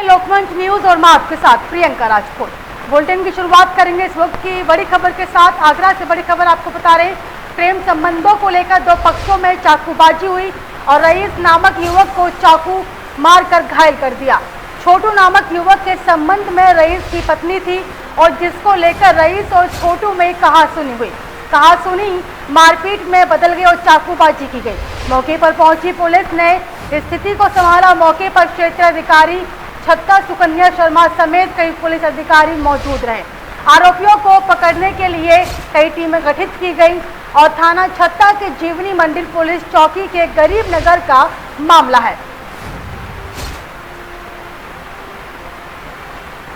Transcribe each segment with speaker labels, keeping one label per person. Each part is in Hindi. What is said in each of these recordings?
Speaker 1: लोकमंच न्यूज और मैं आपके साथ प्रियंका राजपूत। बुलेटिन की शुरुआत करेंगे इस वक्त की बड़ी खबर के साथ। आगरा से बड़ी खबर आपको बता रहे, प्रेम संबंधों को लेकर दो पक्षों में चाकूबाजी हुई और रईस नामक युवक को चाकू मारकर घायल कर दिया। छोटू नामक युवक के संबंध में रईस की पत्नी थी और जिसको लेकर रईस और छोटू में कहासुनी हुई। कहासुनी मारपीट में बदल गई और चाकूबाजी की गई। मौके पर पहुंची पुलिस ने स्थिति को संभाला। मौके पर क्षेत्राधिकारी छत्ता सुकन्या शर्मा समेत कई पुलिस अधिकारी मौजूद रहे। आरोपियों को पकड़ने के लिए कई टीमें गठित की गई और थाना छत्ता के जीवनी मंदिर पुलिस चौकी के गरीब नगर का मामला है।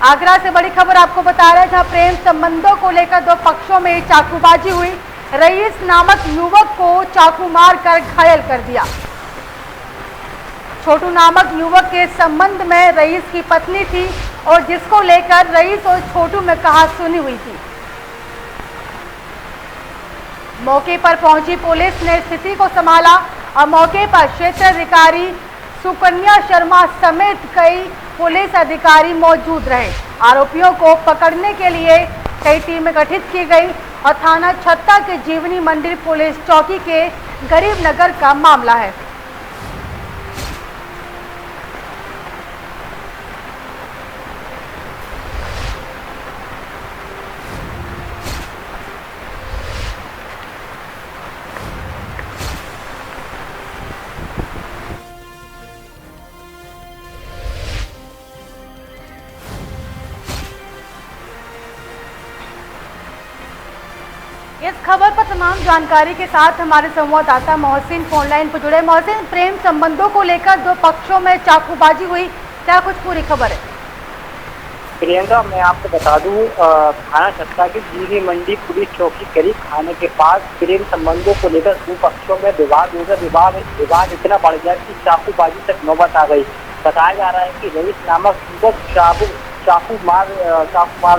Speaker 1: आगरा से बड़ी खबर आपको बता रहे हैं, जहां प्रेम संबंधों को लेकर दो पक्षों में चाकूबाजी हुई। रईस नामक युवक को चाकू मारकर घायल कर दिया। छोटू नामक युवक के संबंध में रईस की पत्नी थी और जिसको लेकर रईस और छोटू में कहासुनी हुई थी। मौके पर पहुंची पुलिस ने स्थिति को संभाला और मौके पर क्षेत्राधिकारी सुकन्या शर्मा समेत कई पुलिस अधिकारी मौजूद रहे। आरोपियों को पकड़ने के लिए कई टीमें गठित की गई और थाना छत्ता के जीवनी मंदिर पुलिस चौकी के गरीब नगर का मामला है। इस खबर पर तमाम जानकारी के साथ हमारे संवाददाता मोहसिन फोन लाइन पर जुड़े। मोहसिन, प्रेम संबंधों को लेकर दो पक्षों में चाकूबाजी हुई, क्या कुछ पूरी खबर है?
Speaker 2: प्रियंका, मैं आपको बता दूं, थाना छत्ता की जीवनी मंडी पुलिस चौकी करीब खाने के पास प्रेम संबंधों को लेकर दो पक्षों में विवाद होकर विवाद इतना बढ़ गया कि चाकूबाजी तक नौबत आ गई। बताया जा रहा है कि रईस नामक युवक चाकू मार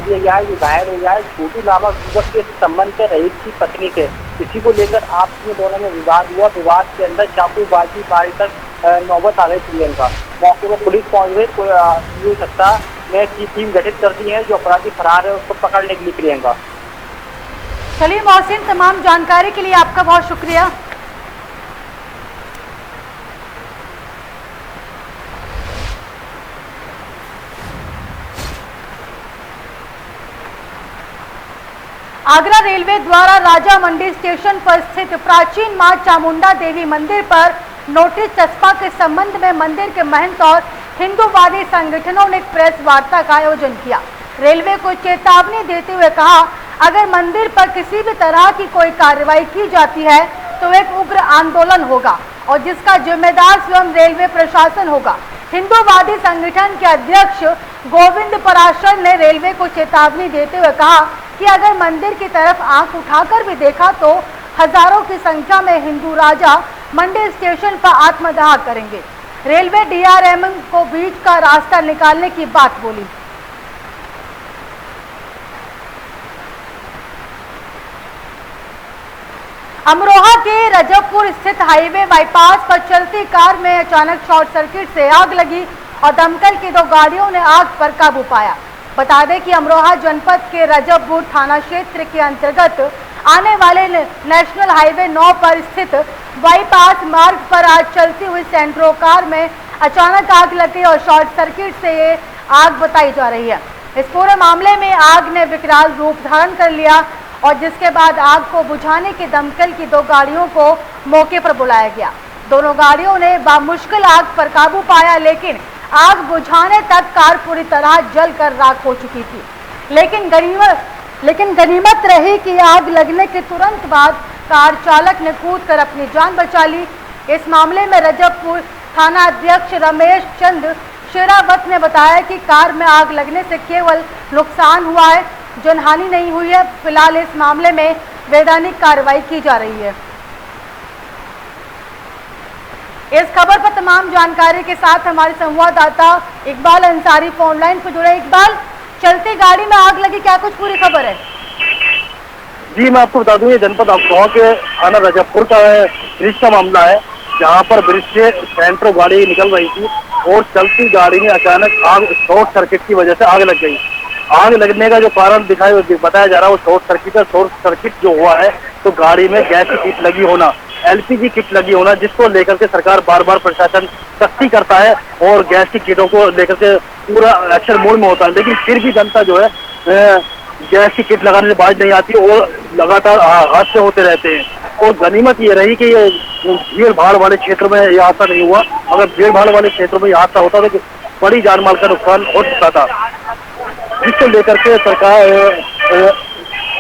Speaker 2: दिया गया है, जो घायल हो गया है। छोटू नामक युवक के संबंध से रईस की पत्नी थे। इसी को लेकर आपस में दोनों में विवाद हुआ। विवाद के अंदर चाकूबाजी तक नौबत आ गई। प्रियंका, मौके पर पुलिस पहुंच गई। छत्ता में की टीम गठित कर दी है, जो अपराधी फरार है उसको पकड़ने के लिए। प्रियंका,
Speaker 1: चलिए मोहसिन, तमाम जानकारी के लिए आपका बहुत शुक्रिया। आगरा रेलवे द्वारा राजा मंडी स्टेशन पर स्थित प्राचीन मां चामुंडा देवी मंदिर पर नोटिस चस्पा के संबंध में मंदिर के महंत और हिंदूवादी संगठनों ने एक प्रेस वार्ता का आयोजन किया। रेलवे को चेतावनी देते हुए कहा, अगर मंदिर पर किसी भी तरह की कोई कार्रवाई की जाती है तो एक उग्र आंदोलन होगा और जिसका जिम्मेदार स्वयं रेलवे प्रशासन होगा। हिंदूवादी संगठन के अध्यक्ष गोविंद पराशर ने रेलवे को चेतावनी देते हुए कहा कि अगर मंदिर की तरफ आंख उठाकर भी देखा तो हजारों की संख्या में हिंदू राजा मंडी स्टेशन पर आत्मदाह करेंगे। रेलवे डीआरएम को बीच का रास्ता निकालने की बात बोली। अमरोहा के रजबपुर स्थित हाईवे बाईपास पर चलती कार में अचानक शॉर्ट सर्किट से आग लगी और दमकल की दो गाड़ियों ने आग पर काबू पाया। बता दें कि अमरोहा जनपद के रजबपुर थाना क्षेत्र के अंतर्गत आने वाले नेशनल हाईवे 9 पर स्थित बाईपास मार्ग पर आज चलती हुई सेंट्रो कार में अचानक आग लगी और शॉर्ट सर्किट से ये आग बताई जा रही है। इस पूरे मामले में आग ने विकराल रूप धारण कर लिया और जिसके बाद आग को बुझाने की दमकल की दो गाड़ियों को मौके पर बुलाया गया। दोनों गाड़ियों ने बामुश्किल आग पर काबू पाया, लेकिन आग बुझाने तक कार पूरी तरह जलकर राख हो चुकी थी। लेकिन गनीमत रही कि आग लगने के तुरंत बाद कार चालक ने कूदकर अपनी जान बचा ली। इस मामले में रजबपुर थाना अध्यक्ष रमेश चंद्र शेरावत ने बताया कि कार में आग लगने से केवल नुकसान हुआ है, जनहानि नहीं हुई है। फिलहाल इस मामले में वैधानिक कार्रवाई की जा रही है। इस खबर पर तमाम जानकारी के साथ हमारे संवाददाता इकबाल अंसारी फोन लाइन पर जुड़े। इकबाल, चलती गाड़ी में आग लगी, क्या कुछ पूरी खबर है?
Speaker 3: जी, मैं आपको बता दूं, ये जनपद अमरोहा के थाना रजबपुर का ब्रिज का मामला है, जहां पर ब्रिज से सेंट्रो गाड़ी निकल रही थी और चलती गाड़ी में अचानक आग, शॉर्ट सर्किट की वजह से आग लग गई। आग लगने का जो कारण बताया जा रहा है वो शॉर्ट सर्किट है। शॉर्ट सर्किट जो हुआ है तो गाड़ी में गैस की किट लगी होना, एलपीजी किट लगी होना, जिसको लेकर के सरकार बार बार प्रशासन सख्ती करता है और गैस की किटों को लेकर के पूरा एक्शन मोड में होता है, लेकिन फिर भी जनता जो है गैस की किट लगाने से बाज नहीं आती और लगातार हादसे होते रहते हैं। और गनीमत ये रही कि ये भीड़ भाड़ वाले क्षेत्र में ये हादसा नहीं हुआ। अगर भीड़ भाड़ वाले क्षेत्रों में ये हादसा होता तो बड़ी जान माल का नुकसान हो सकता था, जिसको लेकर के सरकार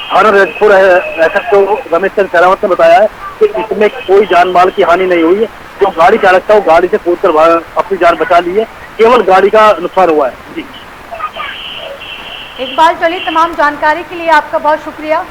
Speaker 3: थाना रजपुर एसएसओ रमेश चंद्र शेरावत ने बताया है कि इसमें कोई जान माल की हानि नहीं हुई है। जो गाड़ी चालक था वो गाड़ी से कूदकर अपनी जान बचा ली है, केवल गाड़ी का नुकसान हुआ है। जी
Speaker 1: इकबाल, चलिए तमाम जानकारी के लिए आपका बहुत शुक्रिया।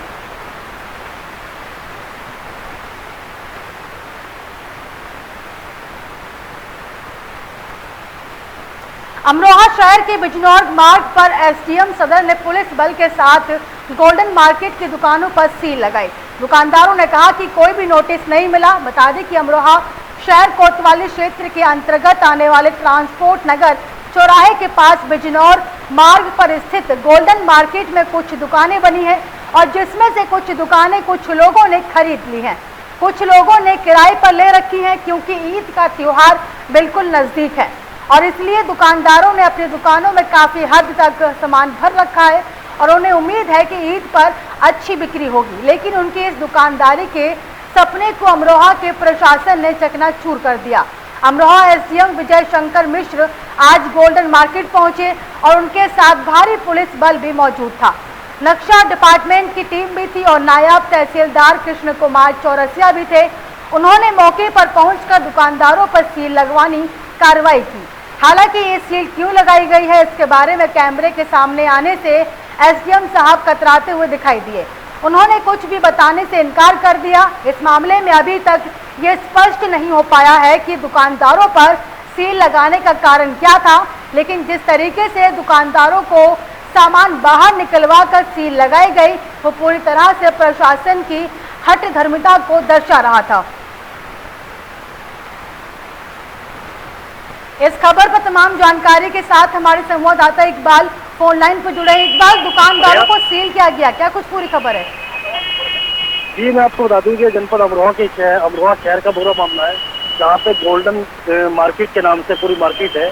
Speaker 1: अमरोहा शहर के बिजनौर मार्ग पर एसडीएम सदर ने पुलिस बल के साथ गोल्डन मार्केट की दुकानों पर सील लगाई। दुकानदारों ने कहा कि कोई भी नोटिस नहीं मिला। बता दें कि अमरोहा शहर कोतवाली क्षेत्र के अंतर्गत आने वाले ट्रांसपोर्ट नगर चौराहे के पास बिजनौर मार्ग पर स्थित गोल्डन मार्केट में कुछ दुकानें बनी हैं और जिसमें से कुछ दुकानें कुछ लोगों ने खरीद ली हैं, कुछ लोगों ने किराए पर ले रखी हैं, क्योंकि ईद का त्योहार बिल्कुल नजदीक है और इसलिए दुकानदारों ने अपनी दुकानों में काफी हद तक सामान भर रखा है और उन्हें उम्मीद है कि ईद पर अच्छी बिक्री होगी। लेकिन उनकी इस दुकानदारी के सपने को अमरोहा के प्रशासन ने चकनाचूर कर दिया। अमरोहा एसडीएम विजय शंकर मिश्र आज गोल्डन मार्केट पहुंचे और उनके साथ भारी पुलिस बल भी मौजूद था। नक्शा डिपार्टमेंट की टीम भी थी और नायब तहसीलदार कृष्ण कुमार चौरसिया भी थे। उन्होंने मौके पर पहुंचकर दुकानदारों पर सील लगवानी कार्रवाई की। हालांकि ये सील क्यों लगाई गई है इसके बारे में कैमरे के सामने आने से एसडीएम साहब कतराते हुए दिखाई दिए। उन्होंने कुछ भी बताने से इनकार कर दिया। इस मामले में अभी तक ये स्पष्ट नहीं हो पाया है कि दुकानदारों पर सील लगाने का कारण क्या था, लेकिन जिस तरीके से दुकानदारों को सामान बाहर निकलवा कर सील लगाई गई वो पूरी तरह से प्रशासन की हठ धर्मिता को दर्शा रहा था। इस खबर पर तमाम जानकारी के साथ हमारे संवाददाता इकबाल फोन लाइन पर जुड़े हैं। इकबाल, दुकानदारों को सील किया गया, क्या कुछ पूरी खबर है?
Speaker 3: जी, मैं आपको बता दूं कि जनपद अमरोहा शहर का पूरा मामला है, जहाँ पे गोल्डन मार्केट के नाम से पूरी मार्केट है,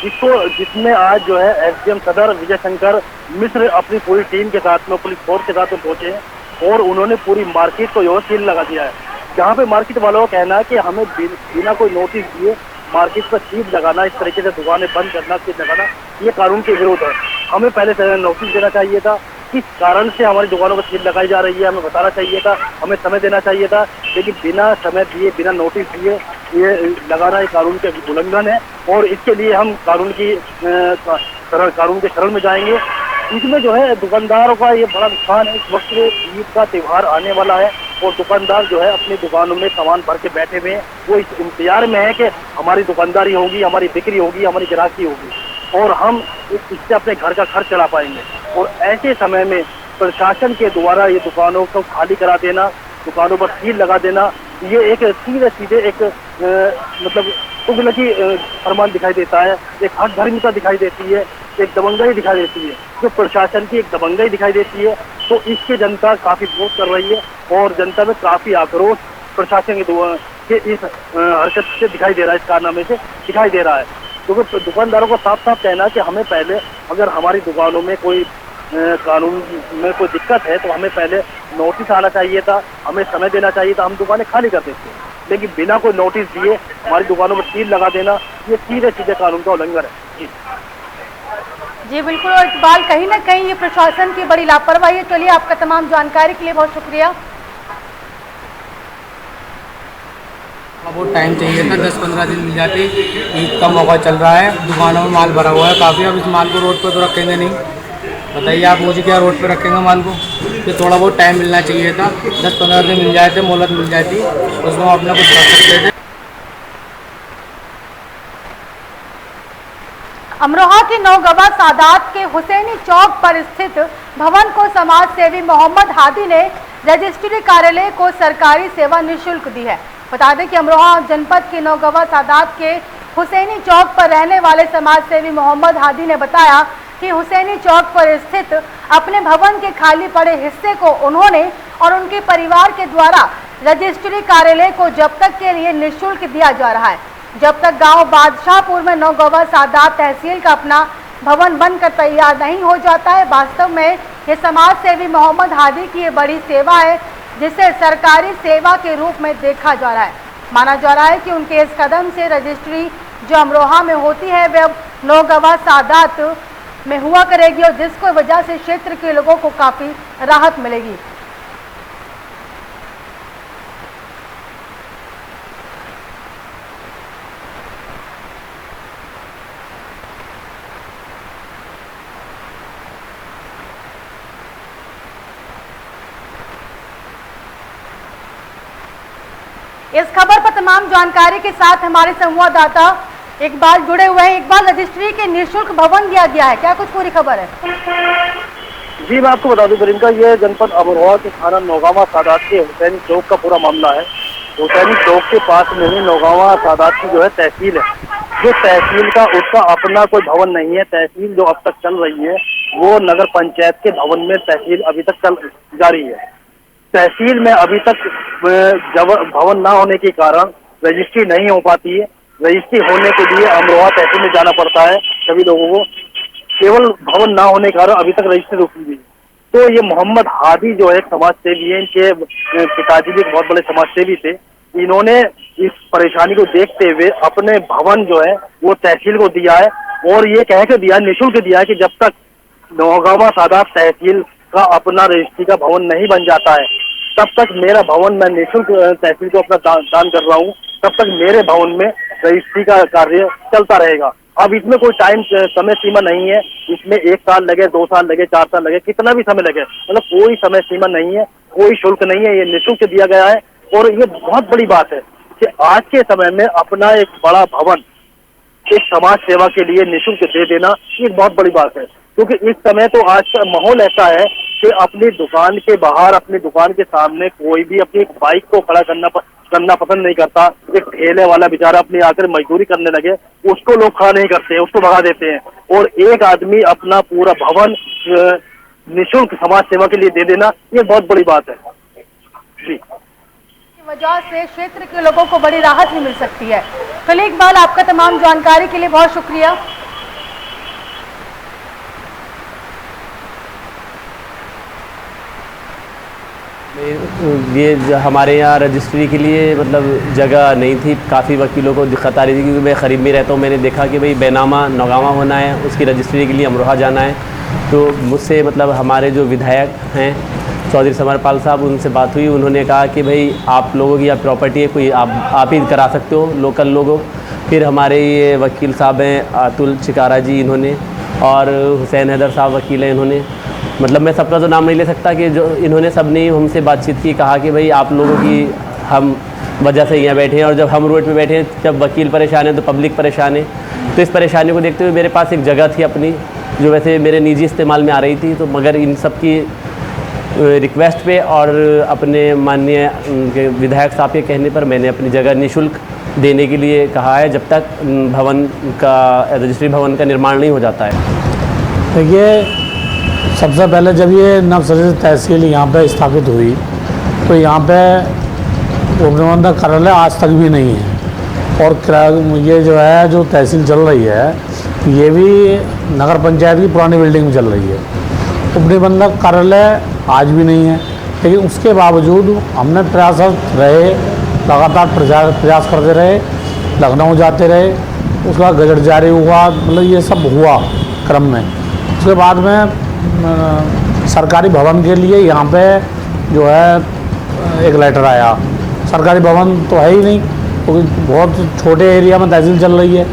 Speaker 3: जिसमें आज जो है एसडीएम सदर विजय शंकर मिश्र अपनी पूरी टीम के साथ में, पुलिस फोर्स के साथ में पहुंचे हैं और उन्होंने पूरी मार्केट को सील लगा दिया है। जहाँ पे मार्केट वालों का कहना है कि हमें बिना कोई नोटिस दिए मार्केट पर सील लगाना, इस तरीके से दुकानें बंद करना, सील लगाना, ये कानून के विरुद्ध है। हमें पहले नोटिस देना चाहिए था, किस कारण से हमारी दुकानों पर सील लगाई जा रही है हमें बताना चाहिए था, हमें समय देना चाहिए था, लेकिन बिना समय दिए, बिना नोटिस दिए ये लगाना एक कानून के उल्लंघन है और इसके लिए हम कानून के शरण में जाएंगे। इसमें जो है दुकानदारों का ये बड़ा नुकसान है। इस वक्त ईद का त्यौहार आने वाला है और दुकानदार जो है अपनी दुकानों में सामान भर के बैठे हुए हैं, वो इस इंतजार में है कि हमारी दुकानदारी होगी, हमारी बिक्री होगी, हमारी ग्राहकी होगी और हम इससे अपने घर का खर्च चला पाएंगे। और ऐसे समय में प्रशासन के द्वारा ये दुकानों को खाली करा देना, दुकानों पर सील लगा देना, ये एक सीधे एक मतलब तुगलकी फरमान दिखाई देता है, एक हक धर्मिता दिखाई देती है, एक दबंगई दिखाई देती है, जो प्रशासन की एक दबंगई दिखाई देती है। तो इसके जनता काफी विरोध कर रही है और जनता में काफी आक्रोश प्रशासन के इस हरकत से दिखाई दे रहा है, इस कारनामे से दिखाई दे रहा है। क्योंकि दुकानदारों को साफ साफ कहना है कि हमें पहले, अगर हमारी दुकानों में कोई कानून में कोई दिक्कत है तो हमें पहले नोटिस आना चाहिए था, हमें समय देना चाहिए था, हम दुकानें खाली कर देते हैं। लेकिन बिना कोई नोटिस दिए हमारी दुकानों में सील लगा देना, ये सीधे कानून का उल्लंघन है।
Speaker 1: जी बिल्कुल, और इकबाल, कहीं ना कहीं ये प्रशासन की बड़ी लापरवाही है। चलिए, आपका तमाम जानकारी के लिए बहुत शुक्रिया।
Speaker 4: बहुत टाइम चाहिए था, 10-15 दिन मिल जाती। ईद का मौका चल रहा है, दुकानों में माल भरा हुआ है काफ़ी। अब इस माल को रोड पर तो रखेंगे नहीं, बताइए आप मुझे, क्या रोड पर रखेंगे माल को? तो थोड़ा बहुत टाइम मिलना चाहिए था, 10-15 दिन मिल जाते, मोहलत मिल जाती, उसमें अपना कुछ कर सकते थे।
Speaker 1: अमरोहा के नौगवा सादात के हुसैनी चौक पर स्थित भवन को समाज सेवी मोहम्मद हादी ने रजिस्ट्री कार्यालय को सरकारी सेवा निःशुल्क दी है। बता दें कि अमरोहा जनपद के नौगवा सादात के हुसैनी चौक पर रहने वाले समाज सेवी मोहम्मद हादी ने बताया कि हुसैनी चौक पर स्थित अपने भवन के खाली पड़े हिस्से को उन्होंने और उनके परिवार के द्वारा रजिस्ट्री कार्यालय को जब तक के लिए निःशुल्क दिया जा रहा है, जब तक गांव बादशाहपुर में नौगवा सादात तहसील का अपना भवन बनकर तैयार नहीं हो जाता है। वास्तव में ये समाज सेवी मोहम्मद हादी की ये बड़ी सेवा है, जिसे सरकारी सेवा के रूप में देखा जा रहा है। माना जा रहा है कि उनके इस कदम से रजिस्ट्री जो अमरोहा में होती है वह अब नौगवा सादात में हुआ करेगी, और जिसको वजह से क्षेत्र के लोगों को काफी राहत मिलेगी। इस खबर पर तमाम जानकारी के साथ हमारे संवाददाता इकबाल जुड़े हुए हैं। इकबाल, रजिस्ट्री के निःशुल्क भवन दिया गया है, क्या कुछ पूरी खबर है?
Speaker 3: जी मैं आपको बता दूं प्रियंका, ये जनपद अमरोहा के थाना नौगावा सादात के हुसैनी चौक का पूरा मामला है। हुसैनी चौक के पास में ही नौगावा सादात की जो है तहसील है, जो तहसील का उसका अपना कोई भवन नहीं है। तहसील जो अब तक चल रही है वो नगर पंचायत के भवन में तहसील अभी तक चल जारी है। तहसील में अभी तक जब भवन ना होने के कारण रजिस्ट्री नहीं हो पाती है। रजिस्ट्री होने के लिए अमरोहा तहसील में जाना पड़ता है सभी लोगों को, केवल भवन ना होने के कारण अभी तक रजिस्ट्री रुकी हुई है। तो ये मोहम्मद हादी जो है एक समाज सेवी है, इनके पिताजी भी एक बहुत बड़े समाज सेवी थे। इन्होंने इस परेशानी को देखते हुए अपने भवन जो है वो तहसील को दिया है, और ये कह के दिया, निःशुल्क दिया है कि जब तक नौगावा सादात तहसील का अपना रजिस्ट्री का भवन नहीं बन जाता है तब तक मेरा भवन, मैं निःशुल्क तहसील को अपना दान कर रहा हूँ, तब तक मेरे भवन में रजिस्ट्री का कार्य चलता रहेगा। अब इसमें कोई टाइम समय सीमा नहीं है, इसमें 1 साल लगे, 2 साल लगे, 4 साल लगे, कितना भी समय लगे, मतलब कोई समय सीमा नहीं है, कोई शुल्क नहीं है, ये निःशुल्क दिया गया है। और ये बहुत बड़ी बात है कि आज के समय में अपना एक बड़ा भवन एक समाज सेवा के लिए निःशुल्क दे देना, ये बहुत बड़ी बात है। क्योंकि इस समय तो आज का माहौल ऐसा है कि अपनी दुकान के बाहर, अपनी दुकान के सामने कोई भी अपनी बाइक को खड़ा करना पसंद नहीं करता। एक ठेले वाला बेचारा अपनी आकर मजदूरी करने लगे, उसको लोग खड़ा नहीं करते, उसको भगा देते हैं। और एक आदमी अपना पूरा भवन निःशुल्क समाज सेवा के लिए दे देना, ये बहुत बड़ी बात है जी।
Speaker 1: वजह से क्षेत्र के लोगों को बड़ी राहत भी मिल सकती है। तो इकबाल, आपका तमाम जानकारी के लिए बहुत शुक्रिया।
Speaker 5: ये हमारे यहाँ रजिस्ट्री के लिए मतलब जगह नहीं थी, काफ़ी वकीलों को दिक्कत आ रही थी, क्योंकि मैं करीब में रहता हूँ। मैंने देखा कि भाई बैनामा नौगावा होना है, उसकी रजिस्ट्री के लिए अमरोहा जाना है। तो मुझसे मतलब हमारे जो विधायक हैं चौधरी समरपाल साहब, उनसे बात हुई। उन्होंने कहा कि भाई आप लोगों की प्रॉपर्टी है, कोई आप ही करा सकते हो, लोकल लोगों। फिर हमारे ये वकील साहब हैं अतुल चिकारा जी, इन्होंने, और हुसैन हैदर साहब वकील हैं, इन्होंने, मतलब मैं सबका तो नाम नहीं ले सकता, कि जो इन्होंने सबने हमसे बातचीत की, कहा कि भाई आप लोगों की हम वजह से यहाँ बैठे हैं, और जब हम रोड पे बैठे हैं, जब वकील परेशान है तो पब्लिक परेशान है। तो इस परेशानी को देखते हुए मेरे पास एक जगह थी अपनी, जो वैसे मेरे निजी इस्तेमाल में आ रही थी, तो मगर इन सब की रिक्वेस्ट पे और अपने माननीय विधायक साहब के कहने पर मैंने अपनी जगह निःशुल्क देने के लिए कहा है, जब तक भवन का रजिस्ट्री भवन का निर्माण नहीं हो जाता है।
Speaker 6: देखिए, सबसे पहले जब ये नवसर्जित तहसील यहाँ पे स्थापित हुई तो यहाँ पे उपनिबंधक कार्यालय आज तक भी नहीं है, और ये जो है जो तहसील चल रही है ये भी नगर पंचायत की पुरानी बिल्डिंग में चल रही है। उपनिबंधक कार्यालय आज भी नहीं है, लेकिन उसके बावजूद हमने प्रयासरत रहे, लगातार प्रयास करते रहे, लखनऊ जाते रहे, उसका गजट जारी हुआ, मतलब ये सब हुआ क्रम में। उसके बाद में सरकारी भवन के लिए यहाँ पे जो है एक लेटर आया। सरकारी भवन तो है ही नहीं, क्योंकि तो बहुत छोटे एरिया में तहसील चल रही है।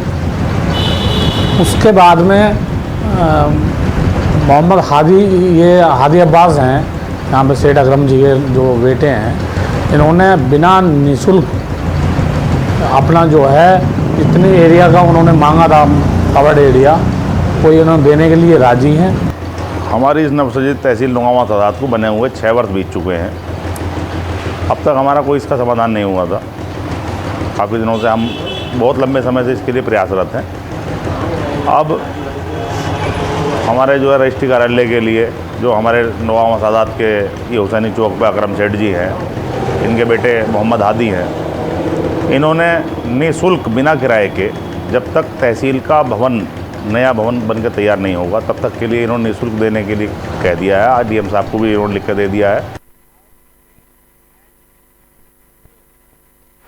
Speaker 6: उसके बाद में मोहम्मद हादी, ये हादी अब्बास हैं यहाँ पे, सेठ अकरम जी के जो बेटे हैं, इन्होंने बिना निःशुल्क अपना जो है इतने एरिया का उन्होंने मांगा था, कवर्ड एरिया, वो इन्होंने देने के लिए राजी हैं।
Speaker 7: हमारी इस नवसर्जित तहसील नौगावा सादात को बने हुए 6 वर्ष बीत चुके हैं। अब तक हमारा कोई इसका समाधान नहीं हुआ था। काफ़ी दिनों से हम बहुत लंबे समय से इसके लिए प्रयासरत हैं। अब हमारे जो है रजिस्ट्री कार्यालय के लिए जो हमारे नवामा सादात के ये हुसैनी चौक पे अकरम सेठ जी हैं, इनके बेटे मोहम्मद हादी हैं, इन्होंने निःशुल्क बिना किराए के जब तक तहसील का भवन नया भवन बनकर तैयार नहीं होगा तब तक के लिए इन्होंने निःशुल्क देने के लिए कह दिया है। आज डीएम साहब को भी इन्होंने लिख कर दे दिया है।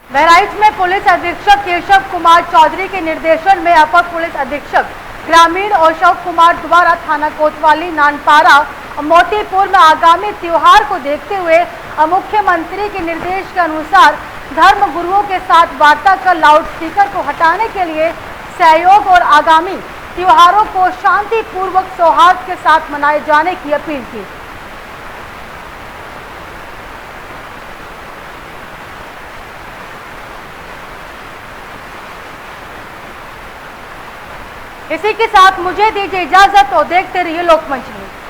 Speaker 1: बहराइच में पुलिस अधीक्षक केशव कुमार चौधरी के निर्देशन में अपर पुलिस अधीक्षक ग्रामीण अशोक कुमार द्वारा थाना कोतवाली, नानपारा, मोतीपुर में आगामी त्योहार को देखते हुए मुख्यमंत्री के निर्देश के अनुसार धर्म गुरुओं के साथ वार्ता कर लाउडस्पीकर को हटाने के लिए सहयोग और आगामी त्योहारों को शांतिपूर्वक सौहार्द के साथ मनाए जाने की अपील की। इसी के साथ मुझे दीजिए इजाजत और देखते रहिए लोकमंच न्यूज।